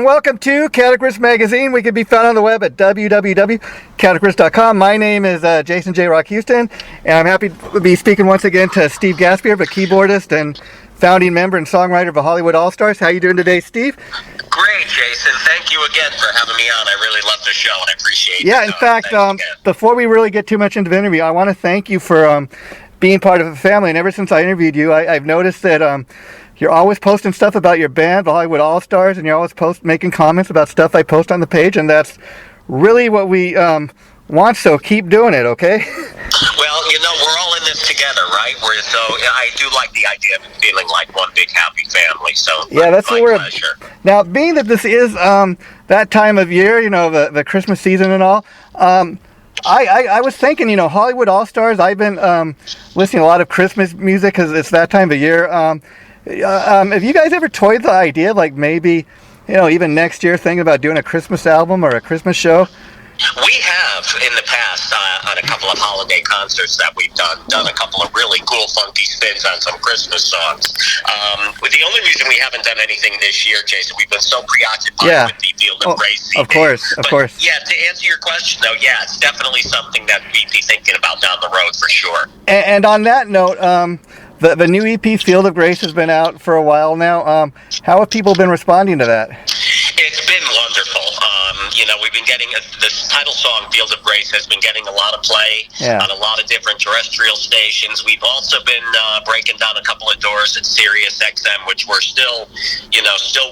and welcome to Categories Magazine. We can be found on the web at www.categories.com. My name is Jason J. Rock Houston, and I'm happy to be speaking once again to Steve Gaspar, the keyboardist and founding member and songwriter of the Hollywood Allstars. How you doing today, Steve? Great, Jason. Thank you again for having me on. I really love the show, and I appreciate it. Yeah, in fact, before we really get too much into the interview, I want to thank you for being part of the family. And ever since I interviewed you, I've noticed that you're always posting stuff about your band, the Hollywood Allstars, and you're always making comments about stuff I post on the page, and that's really what we want, so keep doing it, okay? Well, we're all in this together, right? So I do like the idea of feeling like one big happy family, so yeah, that's what we're... pleasure. Now, being that this is that time of year, the Christmas season and all, I was thinking, Hollywood Allstars, I've been listening to a lot of Christmas music because it's that time of year. Have you guys ever toyed the idea, like maybe, even next year, thinking about doing a Christmas album or a Christmas show? We have in the past on a couple of holiday concerts that we've done a couple of really cool, funky spins on some Christmas songs. The only reason we haven't done anything this year, Jason, we've been so preoccupied with the Field of Grace CD. Of course. Yeah, to answer your question, though, yeah, it's definitely something that we'd be thinking about down the road for sure. And on that note, the new EP, Field of Grace, has been out for a while now. How have people been responding to that? It's been wonderful. We've been getting this title song, Field of Grace, has been getting a lot of play on a lot of different terrestrial stations. We've also been breaking down a couple of doors at Sirius XM, which we're still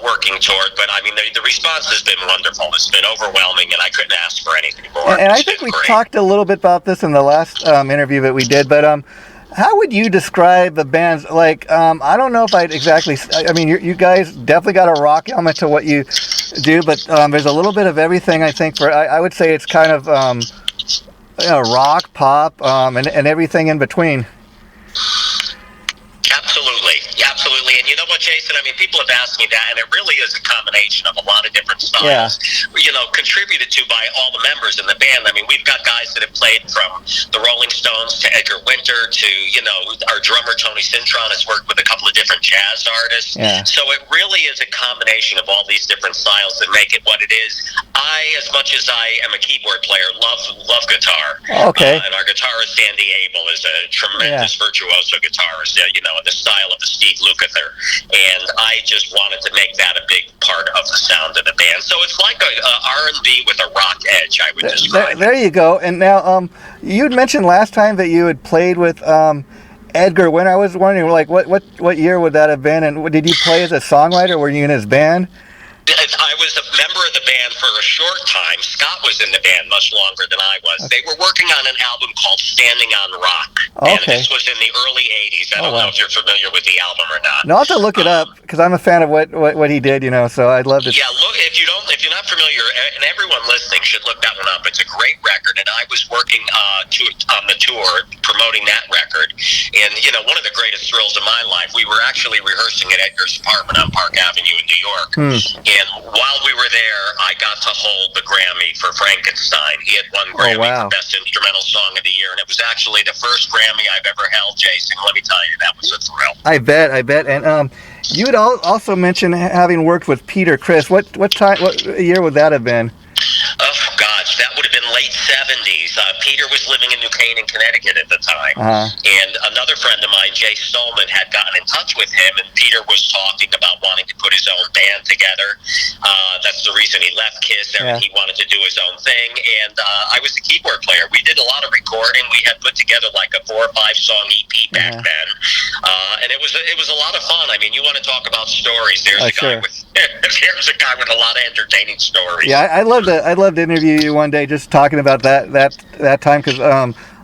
working toward. But I mean, the response has been wonderful. It's been overwhelming, and I couldn't ask for anything more. And I think we talked a little bit about this in the last interview that we did, but how would you describe the band's, I don't know if I'd exactly, I mean, you guys definitely got a rock element to what you do, but there's a little bit of everything, I think, I would say it's kind of, rock, pop, and everything in between. Absolutely. And you know what, Jason? I mean, people have asked me that, and it really is a combination of a lot of different styles, contributed to by all the members in the band. I mean, we've got guys that have played from the Rolling Stones to Edgar Winter to, our drummer, Tony Cintron, has worked with a couple of different jazz artists. Yeah. So it really is a combination of all these different styles that make it what it is. I, as much as I am a keyboard player, love guitar. Okay. And our guitarist, Sandy Abel, is a tremendous virtuoso guitarist, in the style of the Steve Lukather. And I just wanted to make that a big part of the sound of the band. So it's like a R&B with a rock edge, I would describe. There you go. And now, you had mentioned last time that you had played with Edgar Winter. I was wondering, what year would that have been? And did you play as a songwriter? Were you in his band? I was a member of the band for a short time. Scott was in the band much longer than I was. They were working on an album called Standing on Rock. Okay. And this was in the early 80s. I don't know if you're familiar with the album or not. No, I'll have to look it up, because I'm a fan of what he did, so I'd love to... Yeah, look, if you're not familiar, and everyone listening should look that one up. It's a great record, and I was working on the tour promoting that record. And, one of the greatest thrills of my life, we were actually rehearsing at Edgar's apartment on Park Avenue in New York. And while we were there, I got to hold the Grammy for Frankenstein. He had won Grammy for Best Instrumental Song of the Year, and it was actually the first Grammy I've ever held, Jason. Let me tell you, that was a thrill. I bet. And you had also mentioned having worked with Peter Criss. What year would that have been? Oh, gosh, that would have been late 70s. Peter was living in New Canaan, Connecticut at the time. And another friend of mine, Jay Stolman, had gotten in touch with him, and Peter was talking about wanting to put his own band together. That's the reason he left Kiss. He wanted to do his own thing. And I was the keyboard player. We did a lot of recording. We had put together like a 4 or 5 song EP back then. And it was a lot of fun. I mean, you want to talk about stories. There's a guy with a lot of entertaining stories. Yeah, I'd love to interview you one day, just talking about that time, because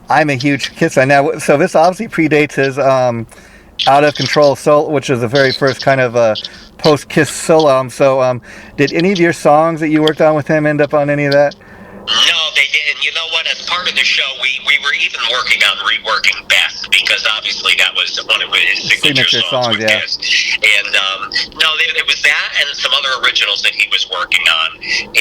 I'm a huge Kiss fan now. So this obviously predates his Out of Control solo, which is the very first kind of post-Kiss solo album. So did any of your songs that you worked on with him end up on any of that? No, they didn't. You know what? As part part of the show, we were even working on reworking Beth, because obviously that was one of his signature songs with Kiss. And no, it was that and some other originals that he was working on, and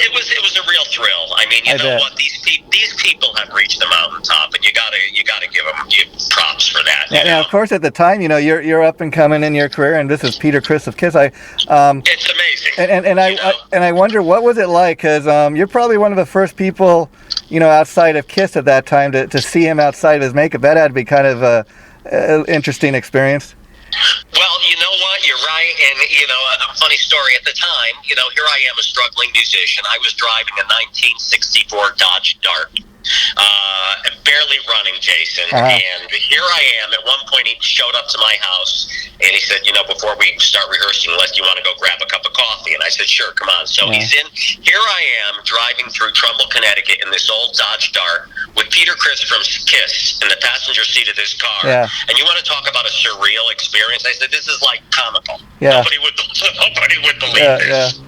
it was a real thrill. I mean, you know what, these people have reached the mountaintop, and you gotta give them props for that. Yeah, of course, at the time, you know, you're up and coming in your career, and this is Peter Criss of Kiss. It's amazing. And I wonder, what was it like? Because you're probably one of the first people, you know, outside of Kiss at that time to see him outside of his makeup. That had to be kind of an interesting experience. Well, you know what? You're right. And, you know, a funny story at the time, you know, here I am, a struggling musician. I was driving a 1964 Dodge Dart. Barely running, Jason. And here I am. At one point, he showed up to my house, and he said, you know, before we start rehearsing, you want to go grab a cup of coffee? And I said, sure, come on. So he's in. Here I am, driving through Trumbull, Connecticut, in this old Dodge Dart with Peter Criss from Kiss in the passenger seat of this car. And you want to talk about a surreal experience? I said, this is like comical. Nobody would believe this.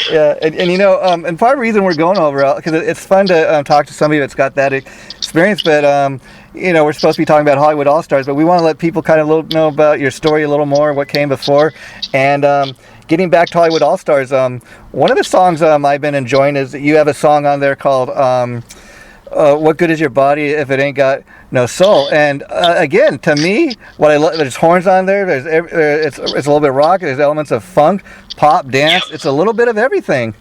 Yeah, and you know, and part of the reason we're going over, because it's fun to talk to somebody that's got that experience, but you know, we're supposed to be talking about Hollywood Allstars, but we want to let people kind of know about your story a little more, what came before, and getting back to Hollywood Allstars, one of the songs I've been enjoying is that you have a song on there called What Good Is Your Body If It Ain't Got No Soul? And again, to me, what I love, there's horns on there, it's a little bit of rock, there's elements of funk, pop, dance, it's a little bit of everything.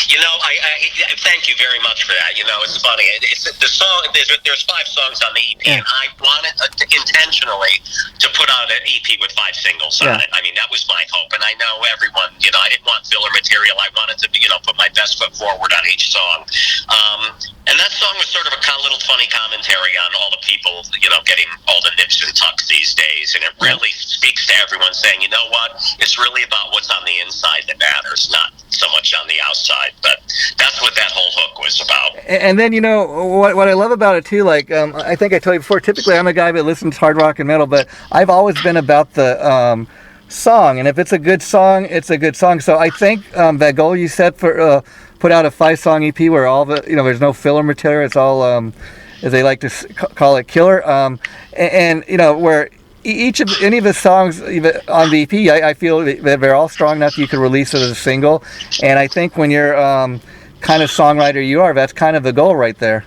You know, I thank you very much for that. You know, it's funny. It's the song. There's 5 songs on the EP, and I wanted intentionally to put out an EP with 5 singles on it. I mean, that was my hope, and I know everyone. You know, I didn't want filler material. I wanted to, you know, put my best foot forward on each song. And that song was sort of a little funny commentary on all the people, you know, getting all the nips and tucks these days, and it really speaks to everyone, saying, you know what, it's really about what's on the inside that matters, not so much on the outside. But that's what that whole hook was about. And then, you know, what I love about it too, like I think I told you before, typically I'm a guy that listens to hard rock and metal, but I've always been about the song, and if it's a good song, it's a good song. So I think that goal you set for put out a 5-song EP where all the, you know, there's no filler material, it's all as they like to call it, killer, and you know, where any of the songs on the EP, I feel that they're all strong enough you could release it as a single. And I think when you're kind of songwriter you are, that's kind of the goal right there.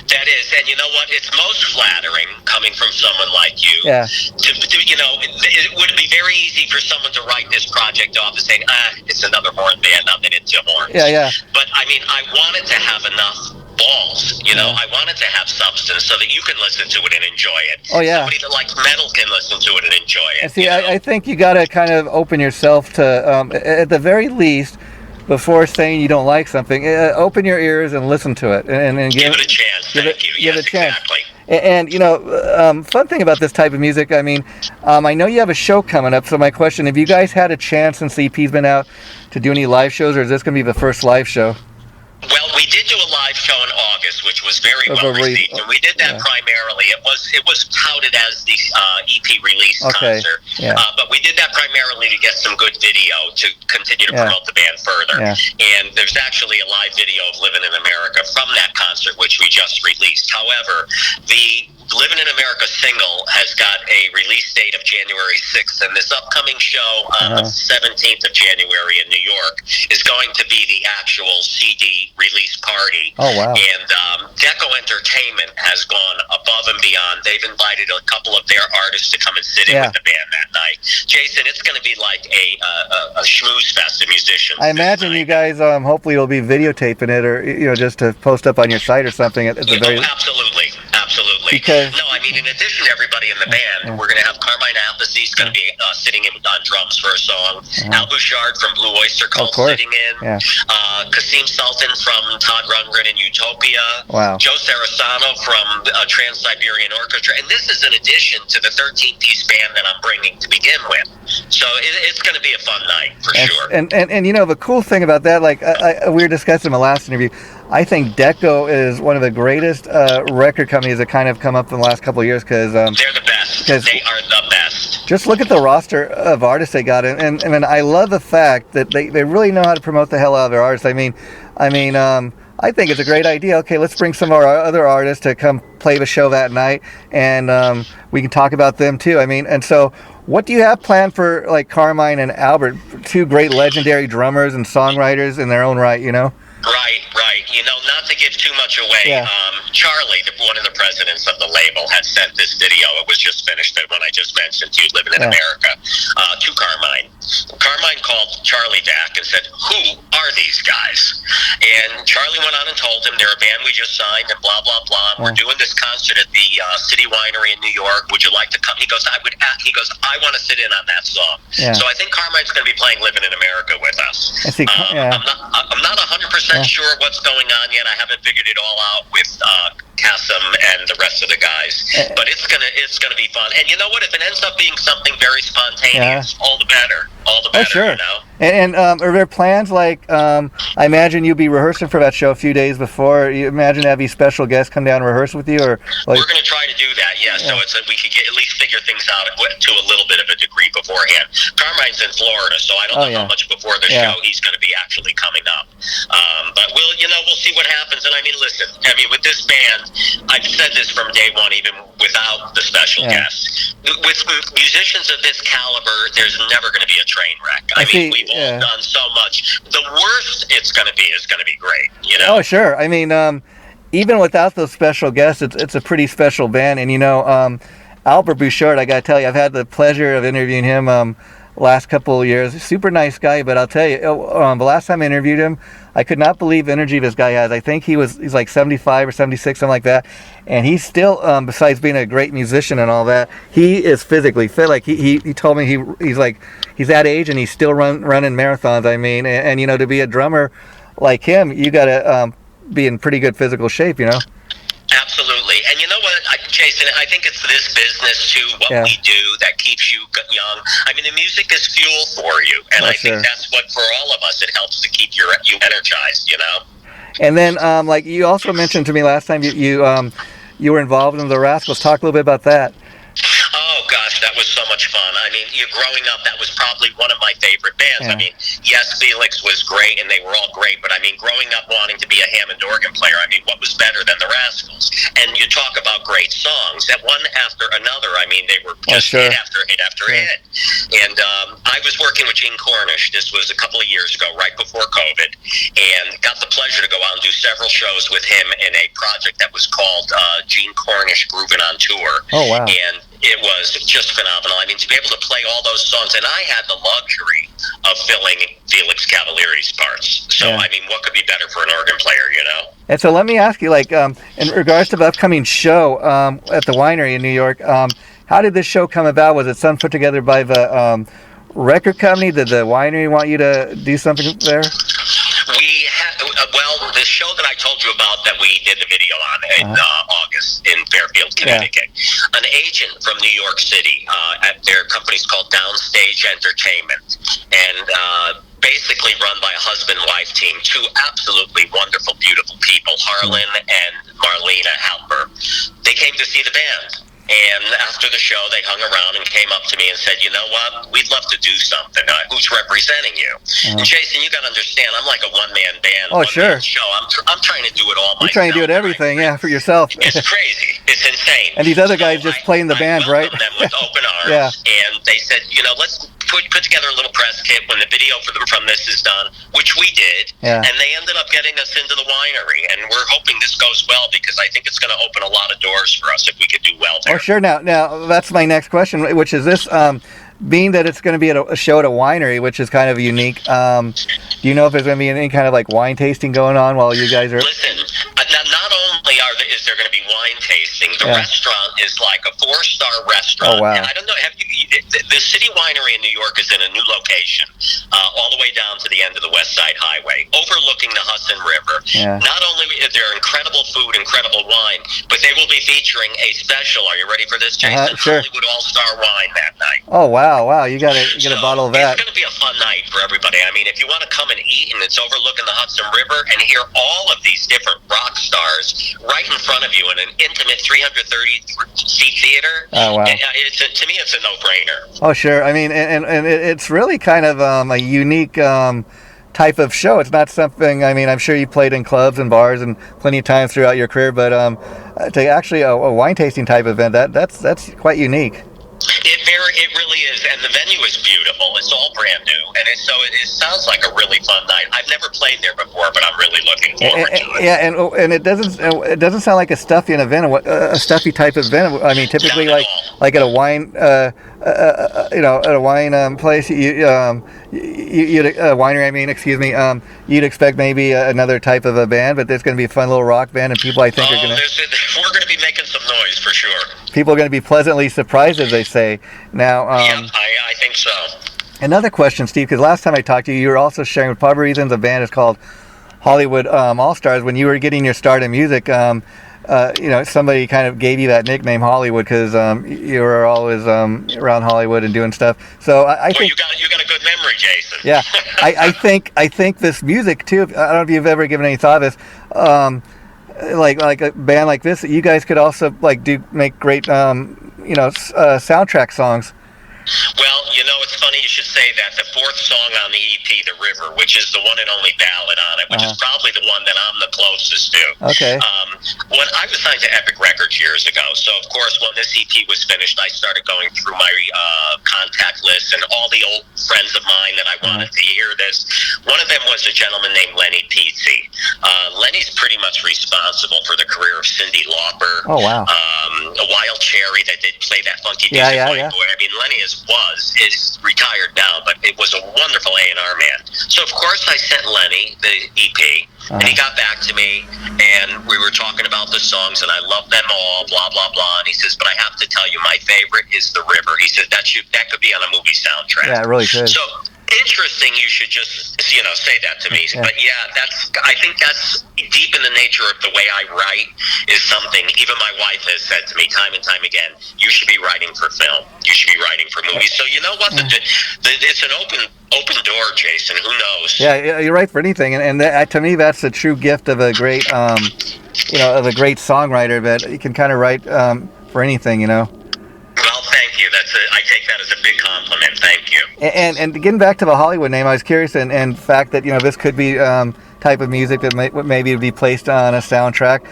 That is, and you know what? It's most flattering coming from someone like you. To you know, it would be very easy for someone to write this project off and say, it's another horn band, I'm into horns. But I mean, I wanted to have enough balls, you know, I wanted to have substance so that you can listen to it and enjoy it. Somebody that likes metal can listen to it and enjoy it. And see, I think you got to kind of open yourself to, at the very least, before saying you don't like something, open your ears and listen to it, and give it a chance. Thank you. Yes, exactly. And you know, fun thing about this type of music, I mean, I know you have a show coming up, so my question, have you guys had a chance since the EP's been out to do any live shows, or is this going to be the first live show? Well, we did do a live show in August, which was very well received, and we did that primarily. It was touted as the EP release concert, but we did that primarily to get some good video to continue to promote the band further. And there's actually a live video of "Living in America" from that concert, which we just released. However, the "Living in America" single has got a release date of January 6th, and this upcoming show on the 17th of January in New York is going to be the actual CD release party. And Deco Entertainment has gone above and beyond. They've invited a couple of their artists to come and sit in with the band that night. Jason, it's going to be like a schmooze fest of musicians. I imagine you guys hopefully will be videotaping it, or you know, just to post up on your site or something at the very. Absolutely. Because, no, I mean, in addition to everybody in the band, we're going to have Carmine Appice's going to be sitting in on drums for a song. Al Bouchard from Blue Oyster Cult sitting in. Kasim Sultan from Todd Rundgren and Utopia. Joe Sarasano from Trans-Siberian Orchestra. And this is in addition to the 13-piece band that I'm bringing to begin with. So it's going to be a fun night, for sure. And you know, the cool thing about that, like we were discussing in the last interview, I think Deco is one of the greatest record companies that kind of come up in the last couple of years, because they're the best. They are the best. Just look at the roster of artists they got, and I love the fact that they really know how to promote the hell out of their artists. I mean, I think it's a great idea. Okay, let's bring some of our other artists to come play the show that night, and we can talk about them too. I mean, and so what do you have planned for like Carmine and Albert, two great legendary drummers and songwriters in their own right, you know? Right. You know, not to give too much away, Charlie, one of the presidents of the label, had sent this video. It was just finished, the one I just mentioned to you, Living in America, to Carmine. Carmine called Charlie back and said, "Who are these guys?" And Charlie went on and told him, "They're a band we just signed and blah, blah, blah. And we're doing this concert at the City Winery in New York. Would you like to come?" He goes, "I want to sit in on that song." So I think Carmine's going to be playing Living in America with us. I'm not 100% sure what's going on yet. I haven't figured it all out with Kasim and the rest of the guys, but it's gonna be fun. And you know what? If it ends up being something very spontaneous, all the better. Oh, sure. You know? And are there plans like I imagine you'll be rehearsing for that show a few days before? You imagine having special guests come down and rehearse with you, or like, we're going to try to do that. So we could at least figure things out to a little bit of a degree beforehand. Carmine's in Florida, so I don't know how much before the show he's going to be actually coming up. But we'll see what happens. And I mean, listen, with this band, I've said this from day one, even without the special guests. With musicians of this caliber, there's never going to be a train wreck. I mean, we've all done so much. The worst it's going to be is going to be great, you know? Oh, sure. I mean, even without those special guests, it's a pretty special band. And, you know, Albert Bouchard, I got to tell you, I've had the pleasure of interviewing him last couple of years. Super nice guy, but I'll tell you, the last time I interviewed him, I could not believe the energy this guy has. I think he's like 75 or 76, something like that. And he's still, besides being a great musician and all that, he is physically fit. Like he told me he's that age and he's still running marathons. I mean, and you know, to be a drummer like him, you got to be in pretty good physical shape, you know? Absolutely. And you know what, Jason, I think it's this business too, what we do, that keeps you young. I mean, the music is fuel for you, and I think that's what, for all of us, it helps to keep you energized, you know? And then, like you also mentioned to me last time, you were involved in the Rascals. Talk a little bit about that. Oh, gosh, that was so much fun. I mean, growing up, that was probably one of my favorite bands. I mean, yes, Felix was great, and they were all great, but I mean, growing up wanting to be a Hammond organ player, I mean, what was better than the Rascals? And you talk about great songs, that one after another, I mean, they were just hit after hit after hit. And I was working with Gene Cornish. This was a couple of years ago, right before COVID, and got the pleasure to go out and do several shows with him in a project that was called Gene Cornish Groovin' on Tour. Oh, wow. And it was just phenomenal. I mean, to be able to play all those songs, and I had the luxury of filling Felix Cavalieri's parts. So, I mean, what could be better for an organ player, you know? And so let me ask you, like, in regards to the upcoming show at the winery in New York, how did this show come about? Was it something put together by the record company? Did the winery want you to do something there? We had, the show that I told you about that we did the video on in August in Fairfield, Connecticut, an agent from New York City, at their company's called Downstage Entertainment, and basically run by a husband-wife team, two absolutely wonderful, beautiful people, Harlan and Marlena Halper. They came to see the band. And after the show, they hung around and came up to me and said, "You know what? We'd love to do something. Who's representing you?" And Jason, you got to understand, I'm like a one-man band. Oh, sure. Show. I'm trying to do it all myself. You're trying to do it everything, for yourself. It's crazy. It's insane. And these other guys just playing the band, right? I welcomed them with open arms. And they said, you know, let's put together a little press kit when the video from this is done, which we did. And they ended up getting us into the winery. And we're hoping this goes well, because I think it's going to open a lot of doors for us if we could do well there. Oh, sure. Now that's my next question, which is this, being that it's going to be at a show at a winery, which is kind of unique, do you know if there's going to be any kind of like wine tasting going on while you guys are... Listen, not only is there going to be wine tasting, the restaurant is like a 4-star restaurant. Oh, wow. And I don't know, the City Winery in New York is in a new location, all the way down to the end of the West Side Highway, overlooking the Hudson River. Not only is there incredible food, incredible wine, but they will be featuring a special, are you ready for this, Jason? Sure. Hollywood Allstar wine that night. Oh, wow, you got to get a bottle of that. It's going to be a fun night for everybody. I mean, if you want to come and eat, and it's overlooking the Hudson River, and hear all of these different rock stars right in front of you in an intimate 330-seat theater, oh, wow. To me, it's a no-brainer. Oh, sure. I mean, and it's really kind of a unique type of show. It's not something, I mean, I'm sure you played in clubs and bars and plenty of times throughout your career, but to actually a wine tasting type event, that's quite unique. It really is, and the venue is beautiful. It's all brand new, and it sounds like a really fun night. I've never played there before, but I'm really looking forward to it. Yeah, and it doesn't sound like a stuffy event, a stuffy type of event. I mean, typically like at a wine, at a wine place, you'd winery. I mean, excuse me. You'd expect maybe another type of a band, but there's going to be a fun little rock band, and people I think are going to. We're going to be making some noise for sure. People are going to be pleasantly surprised, as they say. Now, I think so. Another question, Steve, because last time I talked to you, you were also sharing, with part of the reason the band is called Hollywood Allstars. When you were getting your start in music, somebody kind of gave you that nickname Hollywood because you were always around Hollywood and doing stuff. So I think you got a good memory, Jason. Yeah, I think this music too. I don't know if you've ever given any thought of this. Like a band like this, you guys could also make great soundtrack songs. Well, it's funny you should say that. The fourth song on the EP, The River, which is the one and only ballad on it, which is probably the one that I'm the closest to. Okay. When I was signed to Epic Records years ago, so of course when this EP was finished, I started going through my contact list and all the old friends of mine that I wanted to hear this. One of them was a gentleman named Lenny Pizzi. Lenny's pretty much responsible for the career of Cyndi Lauper. Oh, wow. A Wild Cherry that did play that funky music. Yeah. Boy. I mean, Lenny is retired now, but it was a wonderful A&R man. So of course I sent Lenny the EP, and he got back to me, and we were talking about the songs, and I love them all, blah blah blah. And he says, but I have to tell you, my favorite is The River. He said that could be on a movie soundtrack. Yeah, it really could. So interesting, you should just say that to me. Yeah. But I think that's deep in the nature of the way I write, is something even my wife has said to me time and time again. You should be writing for film. You should be writing for movies. So you know what? It's an open door, Jason. Who knows? Yeah, you're right for anything, and that, to me, that's the true gift of a great, of a great songwriter. That you can kind of write for anything, Well, thank you. I take that as a big compliment. Thank you. And getting back to the Hollywood name, I was curious, and fact that this could be type of music that maybe be placed on a soundtrack.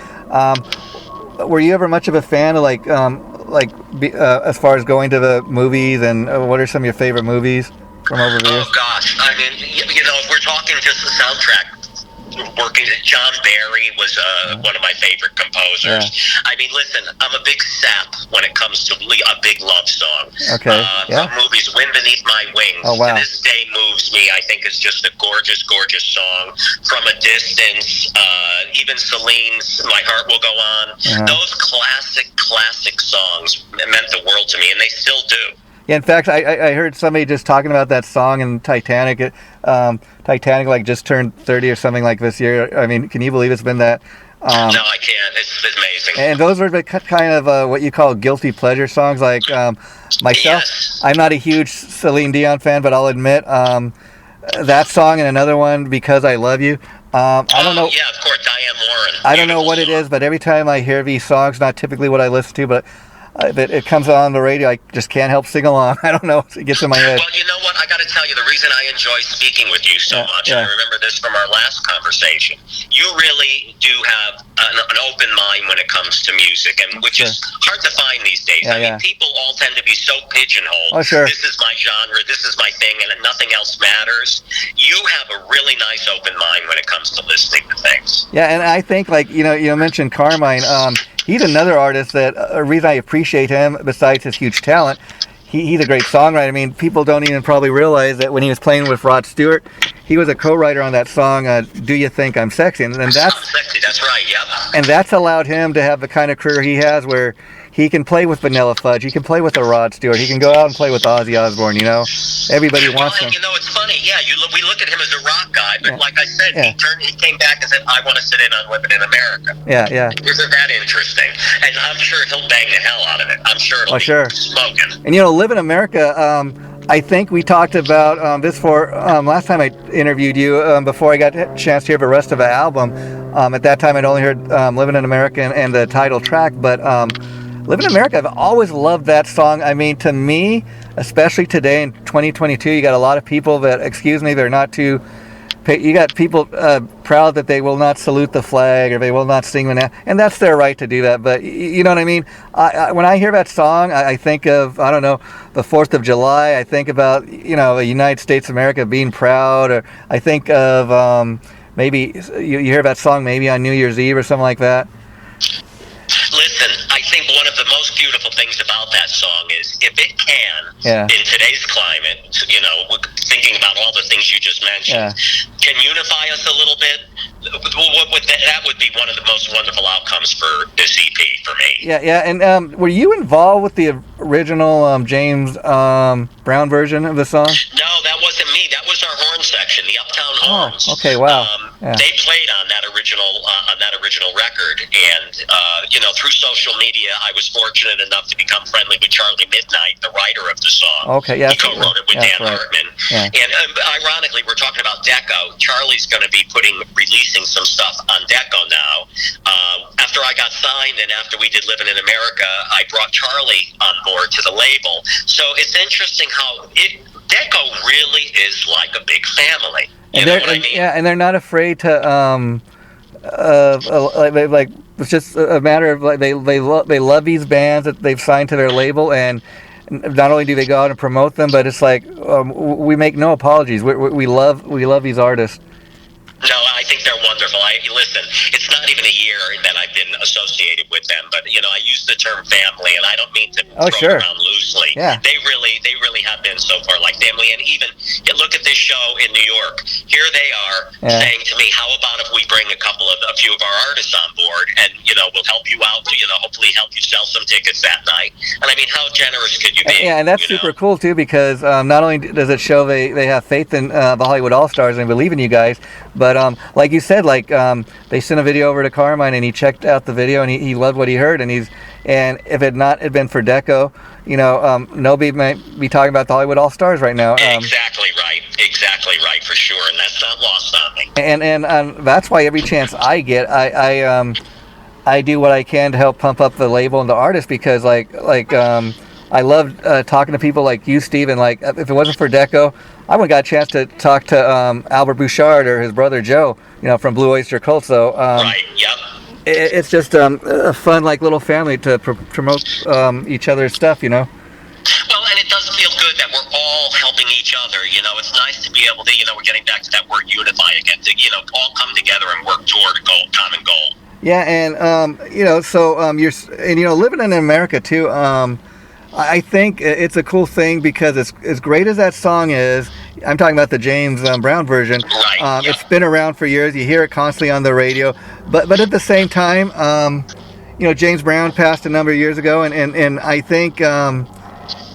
Were you ever much of a fan of as far as going to the movies, and what are some of your favorite movies from over the years? Oh gosh, I mean, if we're talking just the soundtrack. John Barry was one of my favorite composers. Yeah. I mean, listen, I'm a big sap when it comes to a big love song. Okay. Movies, Wind Beneath My Wings. Oh, wow. To this day moves me. I think it's just a gorgeous, gorgeous song. From a Distance, even Celine's My Heart Will Go On. Those classic songs meant the world to me, and they still do. Yeah, in fact, I heard somebody just talking about that song in Titanic. Titanic just turned 30 or something like this year. I mean, can you believe it's been that? No, I can't. It's amazing. And those were kind of what you call guilty pleasure songs. Like myself, yes. I'm not a huge Celine Dion fan, but I'll admit that song and another one, Because I Love You. I don't know. Yeah, of course, Diane Warren. I don't know what it is, but every time I hear these songs, not typically what I listen to, but if it comes on the radio, I just can't help sing along. I don't know. It gets in my head. Well, you know what? I got to tell you, the reason I enjoy speaking with you so much, and I remember this from our last conversation, you really do have an open mind when it comes to music, and which is hard to find these days. I mean, people all tend to be so pigeonholed. Oh, sure. This is my genre, this is my thing, and nothing else matters. You have a really nice open mind when it comes to listening to things. Yeah, and I think, you mentioned Carmine. He's another artist that a reason I appreciate him, besides his huge talent, he's a great songwriter. I mean, people don't even probably realize that when he was playing with Rod Stewart, he was a co-writer on that song, Do You Think I'm Sexy? And that's sexy, that's right, yep. And that's allowed him to have the kind of career he has where he can play with Vanilla Fudge, he can play with a Rod Stewart, he can go out and play with Ozzy Osbourne, Everybody wants him. It's funny, we look at him as a rock guy, but like I said, he came back and said, I want to sit in on Living in America. Yeah. Isn't that interesting? And I'm sure he'll bang the hell out of it. I'm sure it'll be smoking. And Live in America, I think we talked about this for last time I interviewed you, before I got a chance to hear the rest of the album. At that time I'd only heard Living in America and the title track, but Living in America, I've always loved that song. I mean, to me, especially today in 2022, you got a lot of people that, they're not too you got people proud that they will not salute the flag or they will not sing and that's their right to do that. But you know what I mean? When I hear that song, I think of, I don't know, the 4th of July. I think about, the United States of America being proud, or I think of maybe you hear that song maybe on New Year's Eve or something like that. Listen, I think one of the most beautiful things about that song is if it can, in today's climate, thinking about all the things you just mentioned, can unify us a little bit. That would be one of the most wonderful outcomes for this EP for me. Yeah. And were you involved with the original James Brown version of the song? No, that wasn't me. That was our horn section, the Uptown Horns. Oh, okay, wow. They played on that original record, and through social media, I was fortunate enough to become friendly with Charlie Midnight, the writer of the song. Okay, yeah. He co-wrote it with Dan Hartman. Yeah. And ironically, we're talking about Deco. Charlie's going to be releasing some stuff on Deco now. After I got signed and after we did Living in America, I brought Charlie on board to the label. So it's interesting how Deco really is like a big family. You know what I mean? Yeah, and they're not afraid to it's just a matter of they love these bands that they've signed to their label, and not only do they go out and promote them, but it's like we make no apologies. We love these artists. No, I think they're wonderful. Listen, it's not even a year that I've been associated with them, but I use the term family, and I don't mean to throw it around loosely. Yeah. They really have been so far like family. And even look at this show in New York. Here they are saying to me, "How about if we bring a few of our artists on board, and we'll help you out. Hopefully help you sell some tickets that night." And I mean, how generous could you be? Yeah, and that's super cool too, because not only does it show they have faith in the Hollywood Allstars and believe in you guys, but like you said, they sent a video over to Carmine, and he checked out the video, and he loved what he heard, and if it not had been for Deco, nobody might be talking about the Hollywood Allstars right now. Exactly right, for sure, and that's not lost on me. And that's why every chance I get, I do what I can to help pump up the label and the artist, because I love talking to people like you, Steve, and if it wasn't for Deco, I wouldn't got a chance to talk to Albert Bouchard or his brother Joe, from Blue Oyster Cult. So right, yep. It's just a fun little family to promote each other's stuff, Well, and it does feel good that we're all helping each other. It's nice to be able to, we're getting back to that word unify again, to all come together and work toward a goal, common goal. Yeah, and you're living in America too. I think it's a cool thing, because as great as that song is, I'm talking about the James Brown version. Right. It's been around for years. You hear it constantly on the radio, but at the same time, James Brown passed a number of years ago, and I think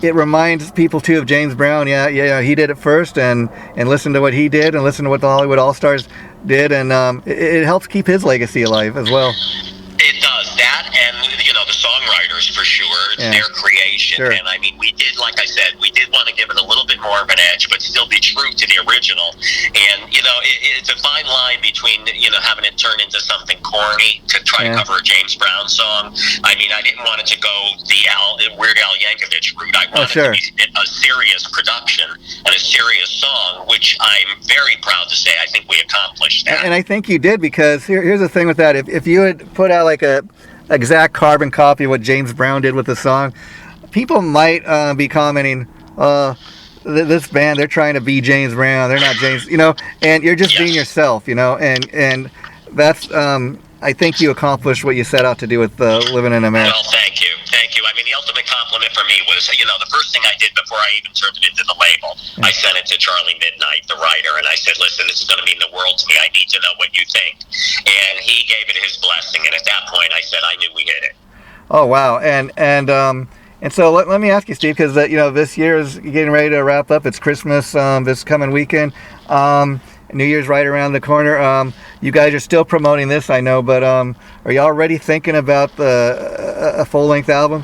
it reminds people too of James Brown. Yeah, he did it first, and listen to what he did, and listen to what the Hollywood Allstars did, and it helps keep his legacy alive as well. It does that, and the songwriters for sure. It's their creation, and I mean, we did, like I said, we did want to give it a little bit more of an edge, but still be true to the original. And it's a fine line between having it turn into something corny to try to cover a James Brown song. I mean, I didn't want it to go the Weird Al Yankovic route. I wanted it to be a serious production and a serious song, which I'm very proud to say I think we accomplished that. And I think you did, because here's the thing with that: if you had put out a exact carbon copy of what James Brown did with the song, people might be commenting, this band, they're trying to be James Brown, they're not James, and you're just being yourself, and that's I think you accomplished what you set out to do with Living in America. Well, thank you. I mean, the ultimate compliment for me was, the first thing I did before I even turned it into the label, I sent it to Charlie Midnight, the writer, and I said, listen, this is going to mean the world to me. I need to know what you think. And he gave it his blessing, and at that point, I said, I knew we hit it. Oh, wow. And so let me ask you, Steve, because this year is getting ready to wrap up. It's Christmas this coming weekend. New Year's right around the corner. You guys are still promoting this, I know, but are you already thinking about a full-length album?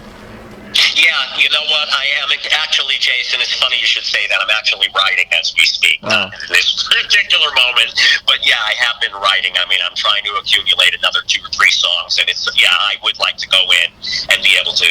Yeah, you know what? I am actually, Jason. It's funny funny you should say that. I'm actually writing as we speak, not in this particular moment. But yeah, I have been writing. I mean, I'm trying to accumulate another 2 or 3 songs, and I would like to go in and be able to,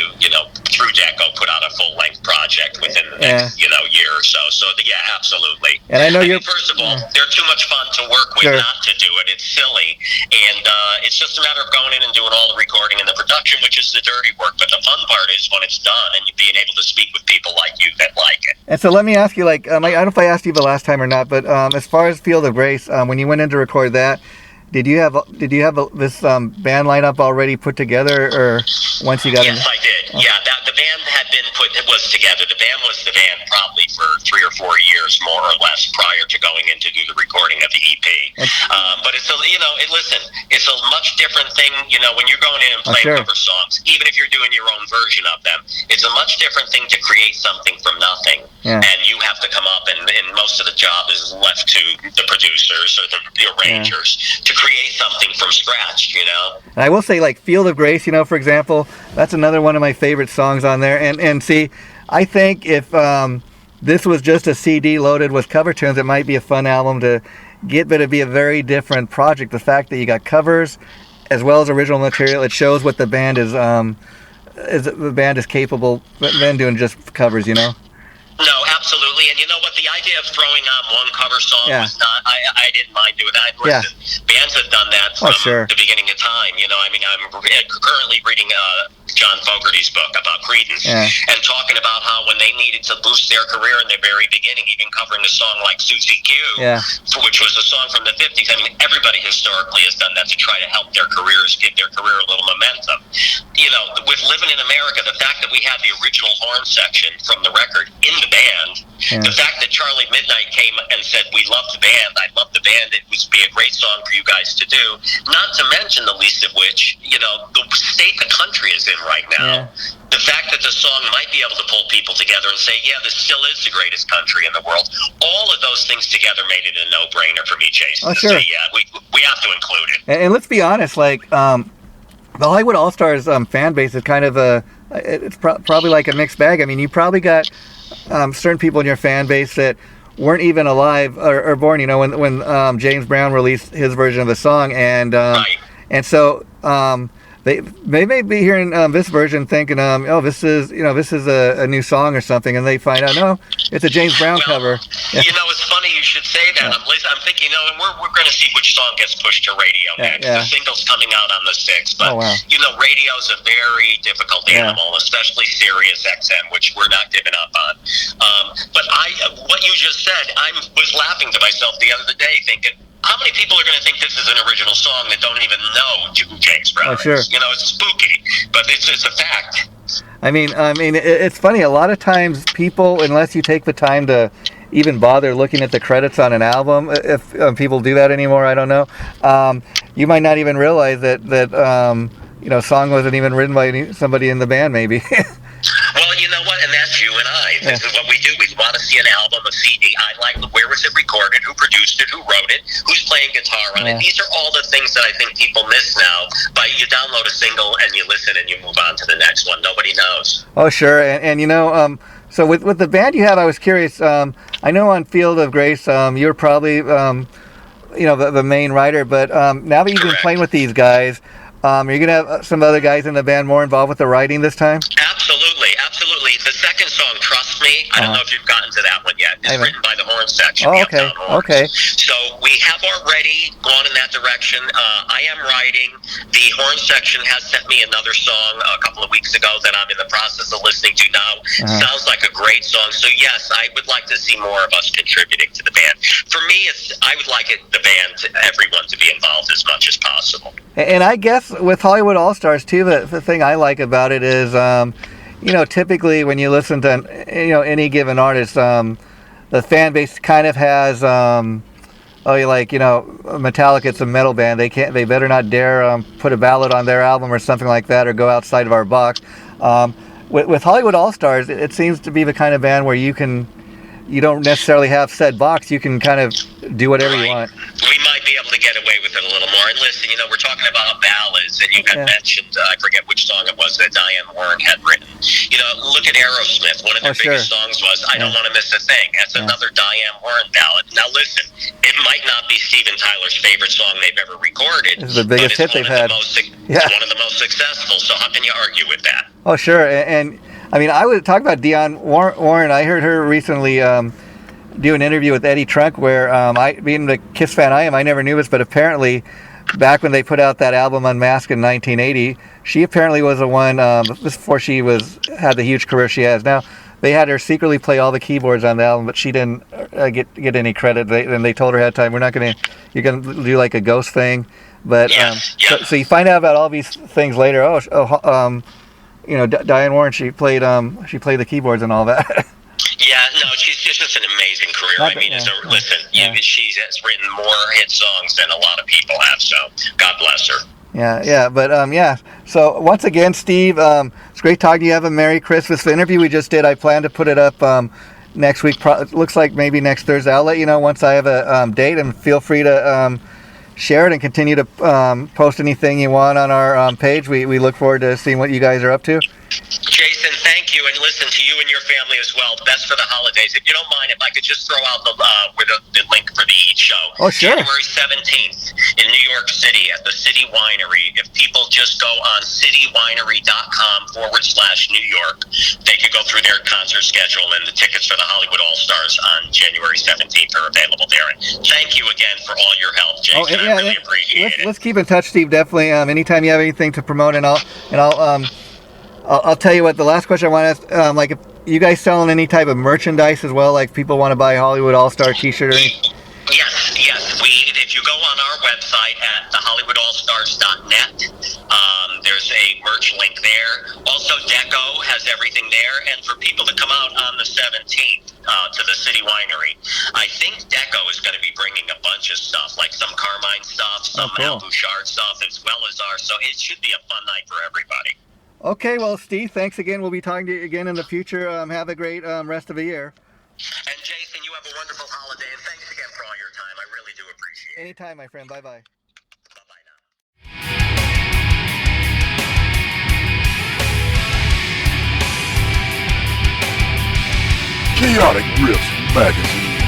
through Deco, put out a full-length project within the next, year or so. So yeah, absolutely. And I know first of all, they're too much fun to work with not to do it. It's silly, and it's just a matter of going in and doing all the recording and the production, which is the dirty work. But the fun part is when it's done and you being able to speak with people like you that like it. And so let me ask you, I don't know if I asked you the last time or not, but as far as Field of Grace, when you went in to record that, did you have this band lineup already put together, or once you got in? Yes, I did. Oh. Yeah, the band had been was together. The band was the band probably for 3 or 4 years, more or less, prior to going in to do the recording of the EP. But it's it's a much different thing, when you're going in and playing cover songs, even if you're doing your own version of them, it's a much different thing to create something from nothing. Yeah. And you have to come up, and most of the job is left to the producers or the arrangers to create something from scratch, And I will say, Field of Grace, for example, that's another one of my favorite songs on there. And see, I think if this was just a CD loaded with cover tunes, it might be a fun album to get, but it'd be a very different project. The fact that you got covers as well as original material, it shows what the band is capable than doing just covers, No, absolutely. And you know what? The idea of throwing on one cover song was not, I didn't mind doing that. Bands have done that from the beginning of time. I'm currently reading John Fogerty's book about Creedence and talking about how when they needed to boost their career in the very beginning, even covering a song like Susie Q, which was a song from the 50s. Everybody historically has done that to try to help their careers, give their career a little momentum. With Living in America, the fact that we had the original horn section from the record in the band, the fact that Charlie Midnight came and said, "We love the band, I love the band, it would be a great song for you guys to do," not to mention the least of which, the state the country is in right now. The fact that the song might be able to pull people together and say, yeah, this still is the greatest country in the world. All of those things together made it a no-brainer for me, Jason. Oh, sure. So, yeah, we have to include it. And let's be honest, the Hollywood Allstars fan base is kind of it's probably like a mixed bag. You probably got certain people in your fan base that weren't even alive or born, when James Brown released his version of a song, and so they may be hearing this version thinking, this is a new song or something, and they find out, no, it's a James Brown cover. It's funny you should say that. I'm thinking, we're going to see which song gets pushed to radio next. The single's coming out on the 6th, but radio's a very difficult animal, especially Sirius XM, which we're not giving up on. But what you just said, I was laughing to myself the other day, thinking, how many people are going to think this is an original song that don't even know who James Brown is? It's spooky, but it's a fact. It's funny. A lot of times people, unless you take the time to even bother looking at the credits on an album, if people do that anymore, I don't know, you might not even realize that song wasn't even written by somebody in the band, maybe. Well, you know what? And that's you and I. This is what we do. We want to see an album, a CD. I like where was it recorded, who produced it, who wrote it, who's playing guitar on it. These are all the things that I think people miss now. But you download a single and you listen and you move on to the next one. Nobody knows. Oh, sure. And so with the band you have, I was curious. I know on Field of Grace, you're probably the main writer. But now that you've been playing with these guys, you're going to have some other guys in the band more involved with the writing this time? Absolutely. The second song, Trust Me, I don't know if you've gotten to that one yet. It's written by the horn section. Oh, okay. Okay. So we have already gone in that direction. I am writing. The horn section has sent me another song a couple of weeks ago that I'm in the process of listening to now. Sounds like a great song. So yes, I would like to see more of us contributing to the band. For me, I would like everyone to be involved as much as possible. And I guess with Hollywood Allstars too, the thing I like about it is, typically when you listen to any given artist, the fan base kind of has, Metallica, it's a metal band. They better not dare put a ballad on their album or something like that, or go outside of our box. With Hollywood Allstars, it seems to be the kind of band where you don't necessarily have said box. You can kind of do whatever you want. We might be be able to get away with it a little more. And listen, we're talking about ballads, and you had mentioned, I forget which song it was that Diane Warren had written. Look at Aerosmith. One of their biggest songs was I Don't Want to Miss a Thing. That's another Diane Warren ballad. Now listen, it might not be Steven Tyler's favorite song they've ever recorded. It's the biggest hit they've had. It's one of the most successful, so how can you argue with that? Oh, sure. And I mean, I would talk about Dionne Warren. I heard her recently do an interview with Eddie Trunk where, being the Kiss fan I am, I never knew this, but apparently back when they put out that album Unmasked in 1980, she apparently was the one, before she had the huge career she has now. They had her secretly play all the keyboards on the album, but she didn't get any credit. And they told her ahead of time, you're going to do like a ghost thing. But so you find out about all these things later. Diane Warren, she played the keyboards and all that. Yeah, no, she's just an amazing career. She has written more hit songs than a lot of people have, so God bless her. So once again, Steve, it's great talking to you. Have a Merry Christmas. The interview we just did, I plan to put it up next week. It looks like maybe next Thursday. I'll let you know once I have a date, and feel free to share it and continue to post anything you want on our page. We look forward to seeing what you guys are up to. Jason, thank you, and listen to you and your family as well. Best for the holidays. If you don't mind, if I could just throw out the link for the show. Oh, sure. January 17th in New York City at the City Winery. If people just go on citywinery.com/New York, they could go through their concert schedule, and the tickets for the Hollywood Allstars on January 17th are available there. And thank you again for all your help, Jason. I really appreciate it. Let's keep in touch, Steve. Definitely. Anytime you have anything to promote, I'll tell you what. The last question I want to ask, if you guys selling any type of merchandise as well, like people want to buy Hollywood All-Star T-shirt or anything? Yes. If you go on our website at thehollywoodallstars.net, there's a merch link there. Also, Deco has everything there, and for people to come out on the 17th to the City Winery, I think Deco is going to be bringing a bunch of stuff, like some Carmine stuff, some Al Bouchard stuff, as well as ours. So it should be a fun night for everybody. Okay, well, Steve, thanks again. We'll be talking to you again in the future. Have a great rest of the year. And Jason, you have a wonderful holiday, and thanks again for all your time. I really do appreciate it. Anytime, my friend. Bye-bye. Bye-bye now. Chaotic Riffs Magazine.